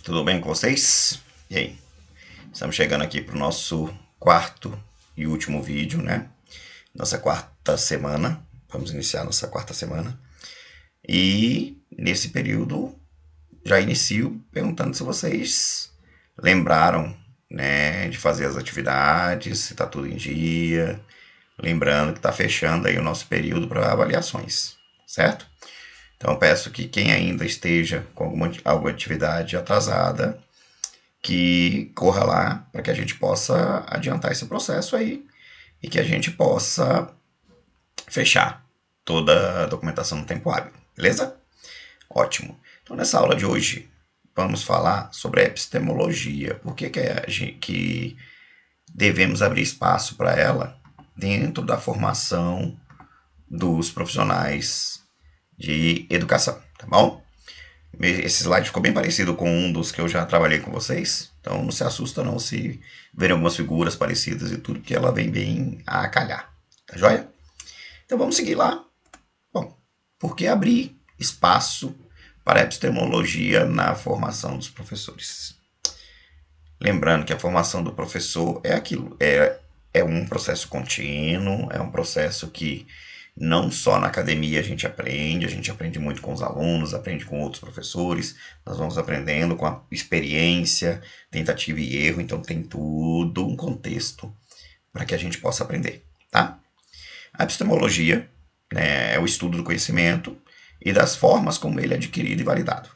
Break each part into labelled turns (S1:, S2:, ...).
S1: Tudo bem com vocês? E aí? Estamos chegando aqui para o nosso quarto e último vídeo, né? Nossa quarta semana. Vamos iniciar nossa quarta semana. E nesse período já inicio perguntando se vocês lembraram, né, de fazer as atividades, se está tudo em dia. Lembrando que está fechando aí o nosso período para avaliações, certo? Então eu peço que quem ainda esteja com alguma atividade atrasada, que corra lá para que a gente possa adiantar esse processo aí e que a gente possa fechar toda a documentação no tempo hábil, beleza? Ótimo. Então nessa aula de hoje vamos falar sobre a epistemologia. Por que devemos abrir espaço para ela dentro da formação dos profissionais de educação, tá bom? Esse slide ficou bem parecido com um dos que eu já trabalhei com vocês, então não se assusta não se verem algumas figuras parecidas e tudo, porque ela vem bem a calhar, tá joia? Então vamos seguir lá. Bom, por que abrir espaço para a epistemologia na formação dos professores? Lembrando que a formação do professor é aquilo, é um processo contínuo, é um processo que não só na academia a gente aprende muito com os alunos, aprende com outros professores, nós vamos aprendendo com a experiência, tentativa e erro, então tem tudo um contexto para que a gente possa aprender, tá? A epistemologia, né, é o estudo do conhecimento e das formas como ele é adquirido e validado.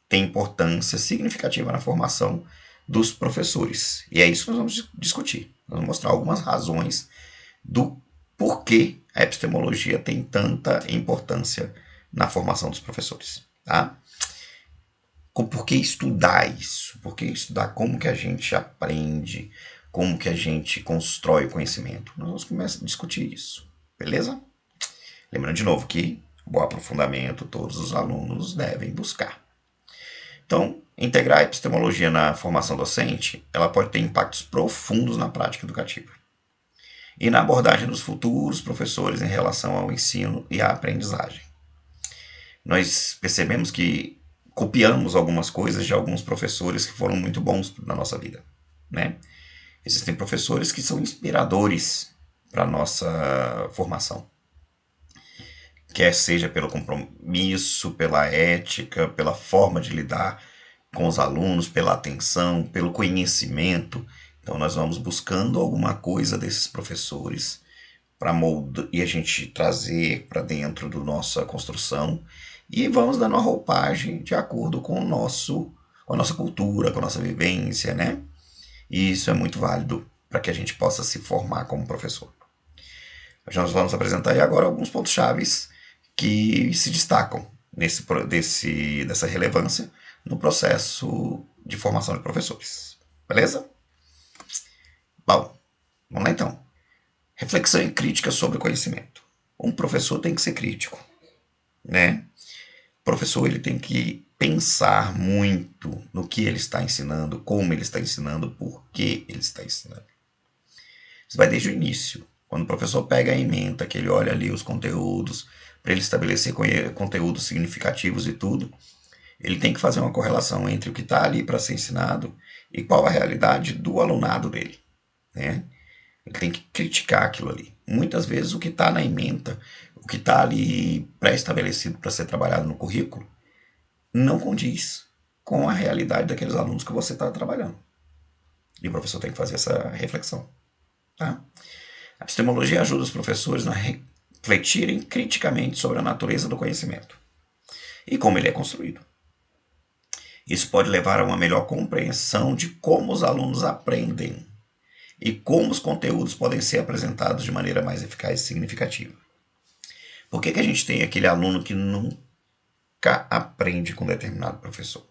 S1: Tem importância significativa na formação dos professores, e é isso que nós vamos discutir. Nós vamos mostrar algumas razões do porquê a epistemologia tem tanta importância na formação dos professores, tá? Por que estudar isso? Por que estudar como que a gente aprende, como que a gente constrói o conhecimento? Nós vamos começar a discutir isso, beleza? Lembrando de novo que o aprofundamento todos os alunos devem buscar. Então, integrar a epistemologia na formação docente, ela pode ter impactos profundos na prática educativa e na abordagem dos futuros professores em relação ao ensino e à aprendizagem. Nós percebemos que copiamos algumas coisas de alguns professores que foram muito bons na nossa vida, né? Existem professores que são inspiradores para a nossa formação, quer seja pelo compromisso, pela ética, pela forma de lidar com os alunos, pela atenção, pelo conhecimento. Então nós vamos buscando alguma coisa desses professores para moldar e a gente trazer para dentro da nossa construção e vamos dando a roupagem de acordo com a nossa cultura, com a nossa vivência, né? E isso é muito válido para que a gente possa se formar como professor. Nós vamos apresentar aí agora alguns pontos chaves que se destacam dessa relevância no processo de formação de professores. Beleza? Bom, vamos lá então. Reflexão e crítica sobre o conhecimento. Um professor tem que ser crítico, né? O professor ele tem que pensar muito no que ele está ensinando, como ele está ensinando, por que ele está ensinando. Isso vai desde o início. Quando o professor pega a ementa, que ele olha ali os conteúdos, para ele estabelecer conteúdos significativos e tudo, ele tem que fazer uma correlação entre o que está ali para ser ensinado e qual a realidade do alunado dele, né? Ele tem que criticar aquilo ali. Muitas vezes o que está na ementa, o que está ali pré-estabelecido para ser trabalhado no currículo, não condiz com a realidade daqueles alunos que você está trabalhando. E o professor tem que fazer essa reflexão, tá? A epistemologia ajuda os professores a refletirem criticamente sobre a natureza do conhecimento e como ele é construído. Isso pode levar a uma melhor compreensão de como os alunos aprendem e como os conteúdos podem ser apresentados de maneira mais eficaz e significativa. Por que a gente tem aquele aluno que nunca aprende com determinado professor?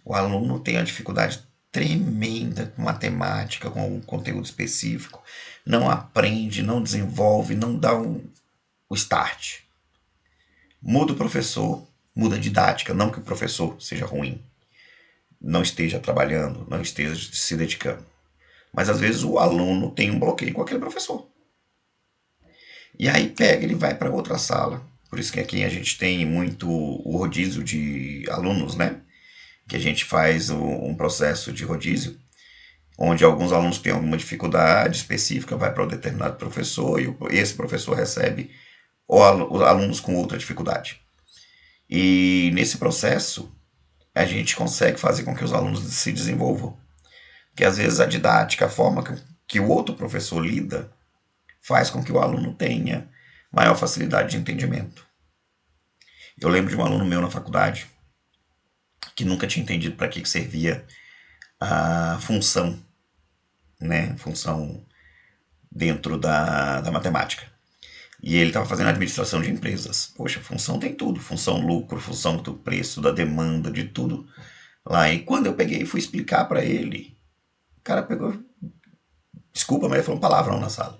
S1: O aluno tem uma dificuldade tremenda com matemática, com algum conteúdo específico, não aprende, não desenvolve, não dá o start. Muda o professor, muda a didática, não que o professor seja ruim, não esteja trabalhando, não esteja se dedicando. Mas às vezes o aluno tem um bloqueio com aquele professor. E aí pega, ele vai para outra sala. Por isso que aqui a gente tem muito o rodízio de alunos, né? que a gente faz um processo de rodízio, onde alguns alunos têm alguma dificuldade específica, vai para um determinado professor e esse professor recebe os alunos com outra dificuldade. E nesse processo, a gente consegue fazer com que os alunos se desenvolvam. Porque às vezes a didática, a forma que o outro professor lida, faz com que o aluno tenha maior facilidade de entendimento. Eu lembro de um aluno meu na faculdade que nunca tinha entendido para que servia a função, né? Função dentro da matemática. E ele estava fazendo administração de empresas. Poxa, função tem tudo. Função lucro, função do preço, da demanda, de tudo lá. E quando eu peguei e fui explicar para ele, o cara pegou... Desculpa, mas ele falou um palavrão na sala.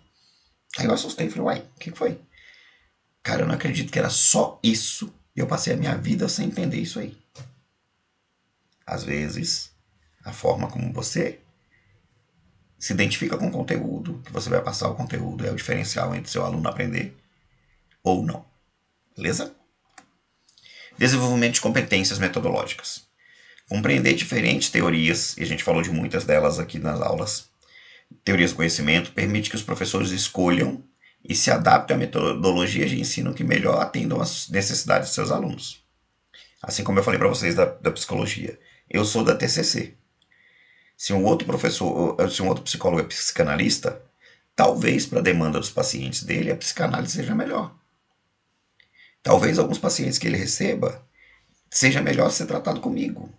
S1: Aí eu assustei e falei, uai, o que foi? Cara, eu não acredito que era só isso. E eu passei a minha vida sem entender isso aí. Às vezes, a forma como você se identifica com o conteúdo, que você vai passar o conteúdo, é o diferencial entre seu aluno aprender ou não. Beleza? Desenvolvimento de competências metodológicas. Compreender diferentes teorias, e a gente falou de muitas delas aqui nas aulas, teorias do conhecimento, permite que os professores escolham e se adaptem a metodologias de ensino que melhor atendam às necessidades de seus alunos. Assim como eu falei para vocês da psicologia. Eu sou da TCC. Se um outro professor, se um outro psicólogo é psicanalista, talvez para a demanda dos pacientes dele a psicanálise seja melhor. Talvez alguns pacientes que ele receba seja melhor ser tratado comigo.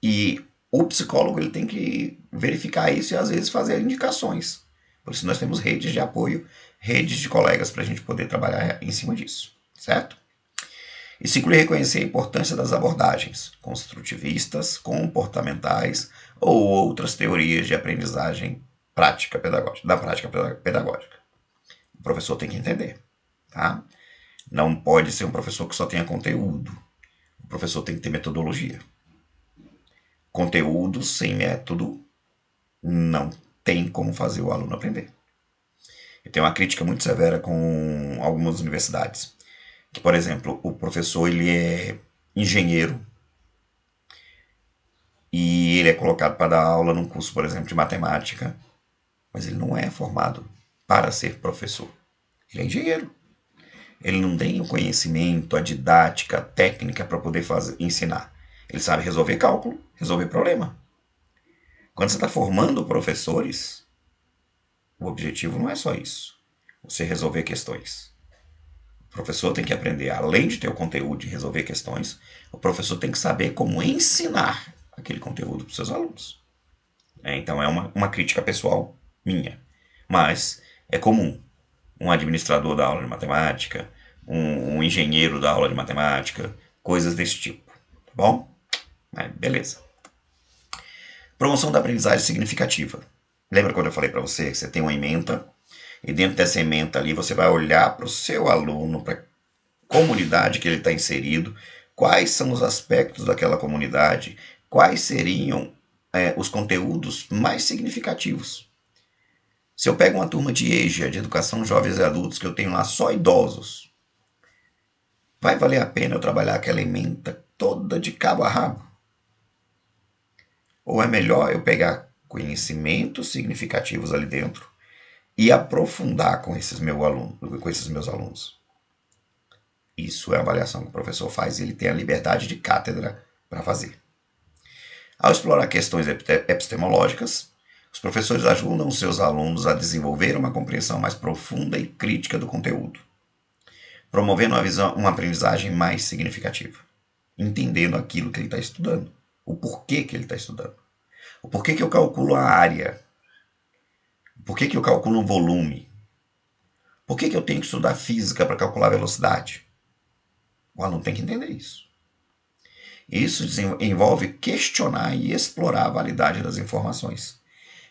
S1: E o psicólogo ele tem que verificar isso e às vezes fazer indicações. Por isso nós temos redes de apoio, redes de colegas para a gente poder trabalhar em cima disso, certo? Isso inclui reconhecer a importância das abordagens construtivistas, comportamentais ou outras teorias de aprendizagem prática pedagógica, da prática pedagógica. O professor tem que entender, tá? Não pode ser um professor que só tenha conteúdo. O professor tem que ter metodologia. Conteúdo sem método não tem como fazer o aluno aprender. Eu tenho uma crítica muito severa com algumas universidades. Que, por exemplo, o professor ele é engenheiro e ele é colocado para dar aula num curso, por exemplo, de matemática, mas ele não é formado para ser professor. Ele é engenheiro. Ele não tem o conhecimento, a didática, a técnica para poder ensinar. Ele sabe resolver cálculo, resolver problema. Quando você está formando professores, o objetivo não é só isso. Você resolver questões. O professor tem que aprender, além de ter o conteúdo de resolver questões, o professor tem que saber como ensinar aquele conteúdo para os seus alunos. Então é uma crítica pessoal minha. Mas é comum um administrador da aula de matemática, um engenheiro da aula de matemática, coisas desse tipo. Tá bom? Mas beleza. Promoção da aprendizagem significativa. Lembra quando eu falei para você que você tem uma ementa e dentro dessa ementa ali você vai olhar para o seu aluno, para a comunidade que ele está inserido, quais são os aspectos daquela comunidade, quais seriam os conteúdos mais significativos. Se eu pego uma turma de EJA, de Educação Jovens e Adultos, que eu tenho lá só idosos, vai valer a pena eu trabalhar aquela ementa toda de cabo a rabo? Ou é melhor eu pegar conhecimentos significativos ali dentro e aprofundar com esses meus alunos? Isso é a avaliação que o professor faz e ele tem a liberdade de cátedra para fazer. Ao explorar questões epistemológicas, os professores ajudam os seus alunos a desenvolver uma compreensão mais profunda e crítica do conteúdo, promovendo uma aprendizagem mais significativa, entendendo aquilo que ele está estudando, o porquê que ele está estudando, o porquê que eu calculo a área, o porquê que eu calculo o volume, por que eu tenho que estudar física para calcular a velocidade. O aluno tem que entender isso. Isso envolve questionar e explorar a validade das informações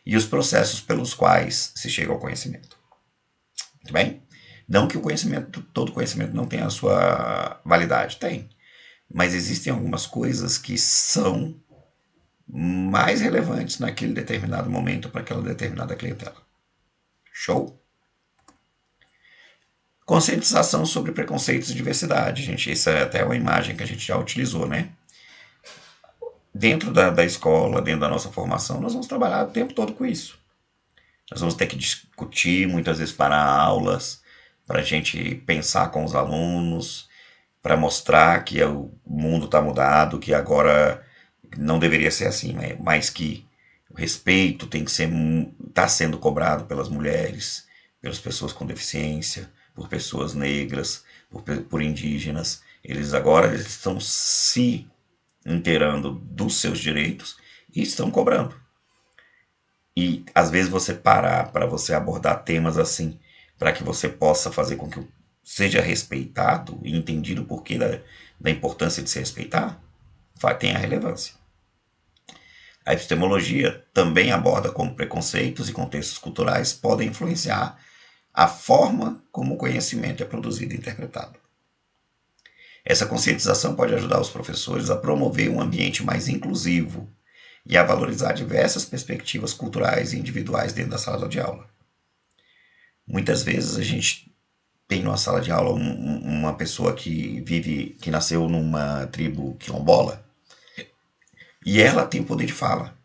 S1: e os processos pelos quais se chega ao conhecimento. Muito bem? Não que todo conhecimento não tenha a sua validade. Tem. Mas existem algumas coisas que são mais relevantes naquele determinado momento para aquela determinada clientela. Show? Conscientização sobre preconceitos e diversidade, gente. Essa é até uma imagem que a gente já utilizou, né? dentro da escola, dentro da nossa formação, nós vamos trabalhar o tempo todo com isso. Nós vamos ter que discutir, muitas vezes parar aulas, para a gente pensar com os alunos, para mostrar que o mundo está mudado, que agora não deveria ser assim, mas que o respeito tem que ser, está sendo cobrado pelas mulheres, pelas pessoas com deficiência, por pessoas negras, por indígenas. Eles agora estão se inteirando dos seus direitos e estão cobrando. E às vezes você parar para você abordar temas assim, para que você possa fazer com que seja respeitado e entendido o porquê da importância de se respeitar, tem a relevância. A epistemologia também aborda como preconceitos e contextos culturais podem influenciar a forma como o conhecimento é produzido e interpretado. Essa conscientização pode ajudar os professores a promover um ambiente mais inclusivo e a valorizar diversas perspectivas culturais e individuais dentro da sala de aula. Muitas vezes a gente tem numa sala de aula uma pessoa que nasceu numa tribo quilombola e ela tem poder de fala.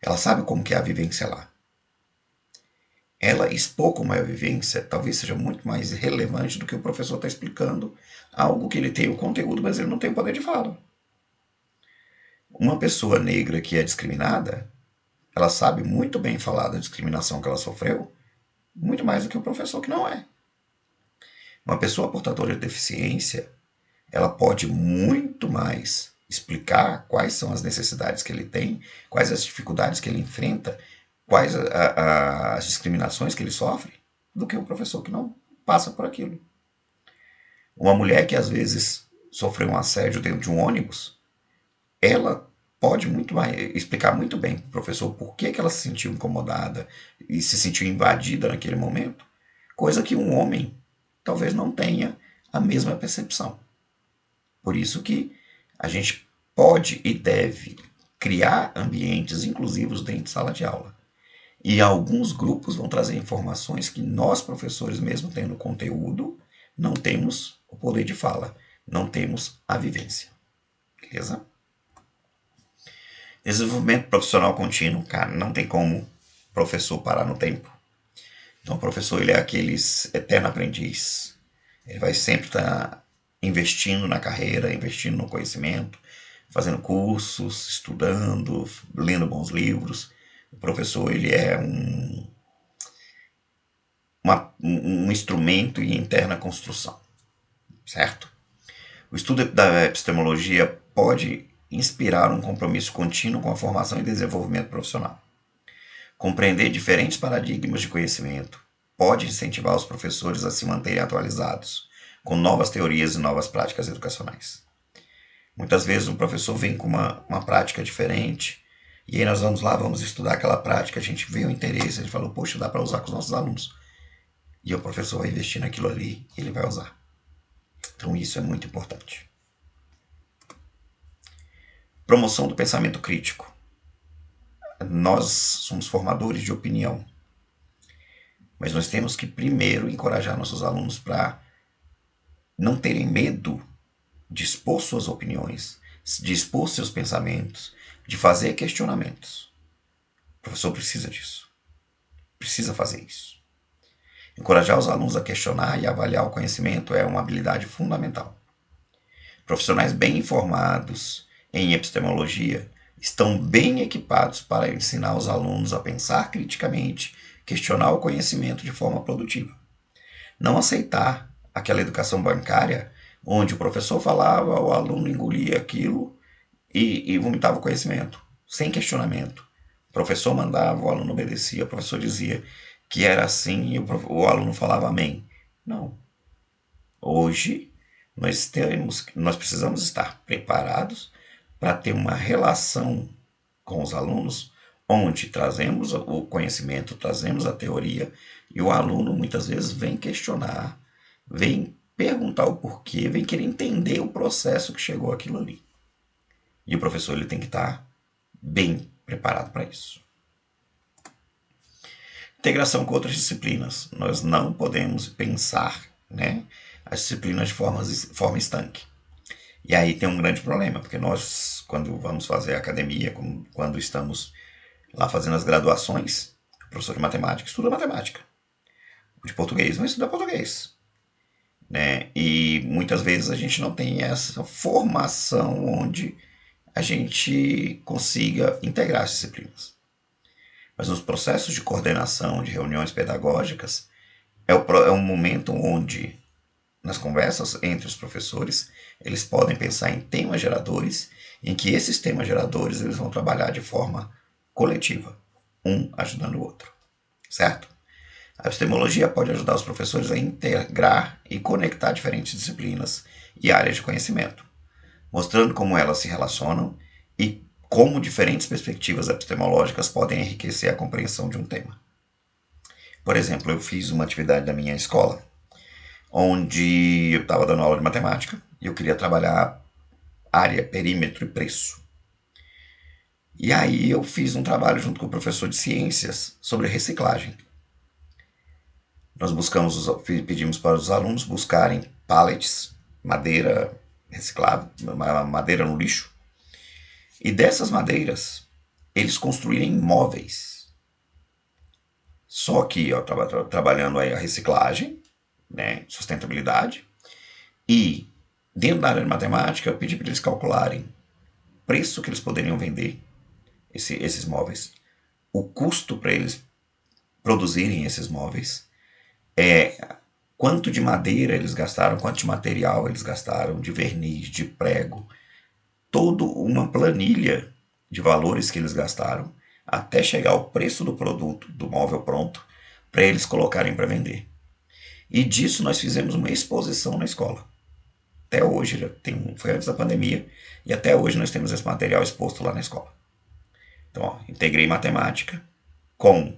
S1: Ela sabe como que é a vivência lá. Ela expor como é a vivência talvez seja muito mais relevante do que o professor está explicando algo que ele tem o conteúdo, mas ele não tem o poder de fala. Uma pessoa negra que é discriminada, ela sabe muito bem falar da discriminação que ela sofreu, muito mais do que o professor que não é. Uma pessoa portadora de deficiência, ela pode muito mais explicar quais são as necessidades que ele tem, quais as dificuldades que ele enfrenta, quais as discriminações que ele sofre, do que o professor que não passa por aquilo. Uma mulher que às vezes sofreu um assédio dentro de um ônibus, ela pode muito mais, explicar muito bem para o professor por que ela se sentiu incomodada e se sentiu invadida naquele momento, coisa que um homem talvez não tenha a mesma percepção. Por isso que a gente pode e deve criar ambientes inclusivos dentro de sala de aula. E alguns grupos vão trazer informações que nós, professores, mesmo tendo conteúdo, não temos o poder de fala, não temos a vivência. Beleza? Desenvolvimento profissional contínuo, cara, não tem como o professor parar no tempo. Então o professor ele é aquele eterno aprendiz. Ele vai sempre estar investindo na carreira, investindo no conhecimento, fazendo cursos, estudando, lendo bons livros. O professor ele é um instrumento em interna construção, certo? O estudo da epistemologia pode inspirar um compromisso contínuo com a formação e desenvolvimento profissional. Compreender diferentes paradigmas de conhecimento pode incentivar os professores a se manterem atualizados com novas teorias e novas práticas educacionais. Muitas vezes um professor vem com uma prática diferente e aí nós vamos lá, vamos estudar aquela prática, a gente vê o interesse, a gente fala, poxa, dá para usar com os nossos alunos. E o professor vai investir naquilo ali e ele vai usar. Então isso é muito importante. Promoção do pensamento crítico. Nós somos formadores de opinião, mas nós temos que primeiro encorajar nossos alunos para não terem medo de expor suas opiniões, de expor seus pensamentos, de fazer questionamentos. O professor precisa disso. Precisa fazer isso. Encorajar os alunos a questionar e avaliar o conhecimento é uma habilidade fundamental. Profissionais bem informados em epistemologia estão bem equipados para ensinar os alunos a pensar criticamente, questionar o conhecimento de forma produtiva. Não aceitar aquela educação bancária onde o professor falava, o aluno engolia aquilo e vomitava o conhecimento, sem questionamento. O professor mandava, o aluno obedecia, o professor dizia que era assim e o aluno falava amém. Não. Hoje nós precisamos estar preparados para ter uma relação com os alunos onde trazemos o conhecimento, trazemos a teoria e o aluno muitas vezes vem questionar, vem perguntar o porquê, vem querer entender o processo que chegou aquilo ali. E o professor ele tem que estar bem preparado para isso. Integração com outras disciplinas. Nós não podemos pensar, né, as disciplinas de forma estanque. E aí tem um grande problema, porque nós, quando vamos fazer academia, quando estamos lá fazendo as graduações, o professor de matemática estuda matemática. O de português vai estudar português. Né? E muitas vezes a gente não tem essa formação onde a gente consiga integrar as disciplinas. Mas nos processos de coordenação, de reuniões pedagógicas, é um momento onde, nas conversas entre os professores, eles podem pensar em temas geradores, em que esses temas geradores eles vão trabalhar de forma coletiva, um ajudando o outro, certo? A epistemologia pode ajudar os professores a integrar e conectar diferentes disciplinas e áreas de conhecimento, mostrando como elas se relacionam e como diferentes perspectivas epistemológicas podem enriquecer a compreensão de um tema. Por exemplo, eu fiz uma atividade da minha escola, onde eu estava dando aula de matemática e eu queria trabalhar área, perímetro e preço. E aí eu fiz um trabalho junto com o professor de ciências sobre reciclagem. Nós pedimos para os alunos buscarem pallets, madeira reciclável, madeira no lixo, e dessas madeiras eles construírem móveis. Só que eu estava trabalhando aí a reciclagem, né, sustentabilidade, e dentro da área de matemática eu pedi para eles calcularem o preço que eles poderiam vender esses móveis, o custo para eles produzirem esses móveis, quanto de madeira eles gastaram, quanto de material eles gastaram, de verniz, de prego, toda uma planilha de valores que eles gastaram até chegar ao preço do produto, do móvel pronto, para eles colocarem para vender. E disso nós fizemos uma exposição na escola. Até hoje, foi antes da pandemia, e até hoje nós temos esse material exposto lá na escola. Então, integrei matemática com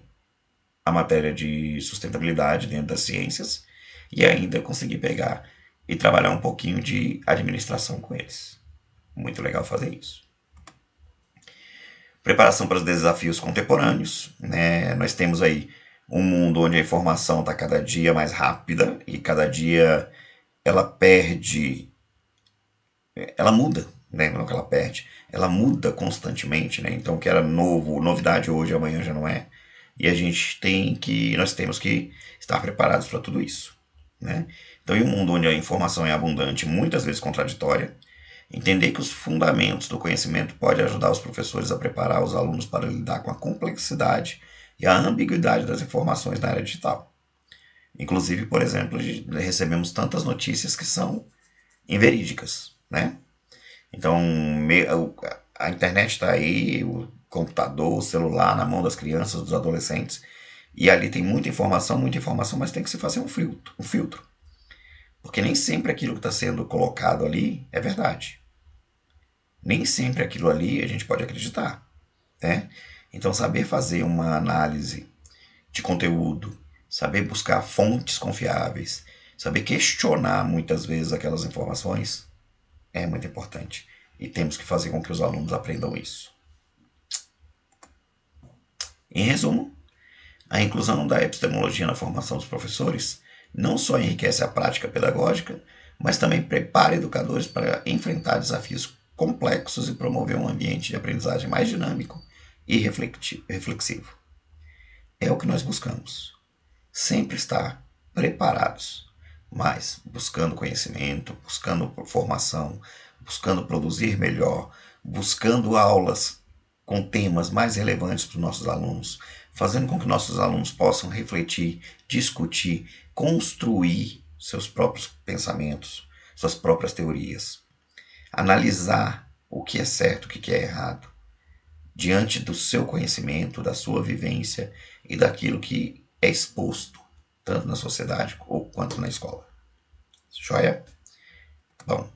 S1: a matéria de sustentabilidade dentro das ciências e ainda consegui pegar e trabalhar um pouquinho de administração com eles. Muito legal fazer isso. Preparação para os desafios contemporâneos, né? Nós temos aí um mundo onde a informação está cada dia mais rápida e cada dia ela muda, né? Não que ela perde, ela muda constantemente, né? Então o que era novidade hoje, amanhã já não é. E nós temos que estar preparados para tudo isso, né? Então, em um mundo onde a informação é abundante, muitas vezes contraditória, entender que os fundamentos do conhecimento podem ajudar os professores a preparar os alunos para lidar com a complexidade e a ambiguidade das informações na era digital. Inclusive, por exemplo, recebemos tantas notícias que são inverídicas, né? Então, a internet está aí, o computador, o celular na mão das crianças, dos adolescentes, e ali tem muita informação, mas tem que se fazer um filtro. Porque nem sempre aquilo que está sendo colocado ali é verdade. Nem sempre aquilo ali a gente pode acreditar, né? Então, saber fazer uma análise de conteúdo, saber buscar fontes confiáveis, saber questionar muitas vezes aquelas informações é muito importante. E temos que fazer com que os alunos aprendam isso. Em resumo, a inclusão da epistemologia na formação dos professores não só enriquece a prática pedagógica, mas também prepara educadores para enfrentar desafios complexos e promover um ambiente de aprendizagem mais dinâmico e reflexivo. É o que nós buscamos. Sempre estar preparados, mas buscando conhecimento, buscando formação, buscando produzir melhor, buscando aulas com temas mais relevantes para os nossos alunos, fazendo com que nossos alunos possam refletir, discutir, construir seus próprios pensamentos, suas próprias teorias, analisar o que é certo, o que é errado, diante do seu conhecimento, da sua vivência e daquilo que é exposto, tanto na sociedade quanto na escola. Joia? Bom,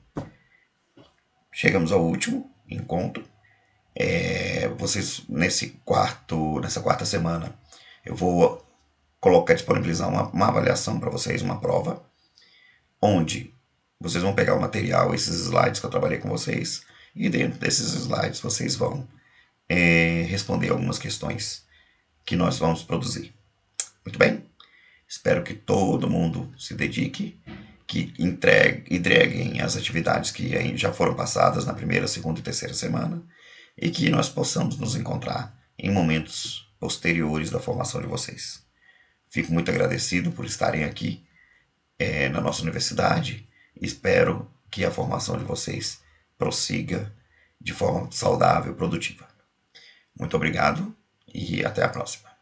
S1: chegamos ao último encontro. Vocês, nessa quarta semana, eu vou disponibilizar uma avaliação para vocês, uma prova, onde vocês vão pegar o material, esses slides que eu trabalhei com vocês, e dentro desses slides vocês vão responder algumas questões que nós vamos produzir. Muito bem? Espero que todo mundo se dedique que entreguem as atividades que já foram passadas na primeira, segunda e terceira semana e que nós possamos nos encontrar em momentos posteriores da formação de vocês. Fico muito agradecido por estarem aqui na nossa universidade e espero que a formação de vocês prossiga de forma saudável e produtiva. Muito obrigado e até a próxima.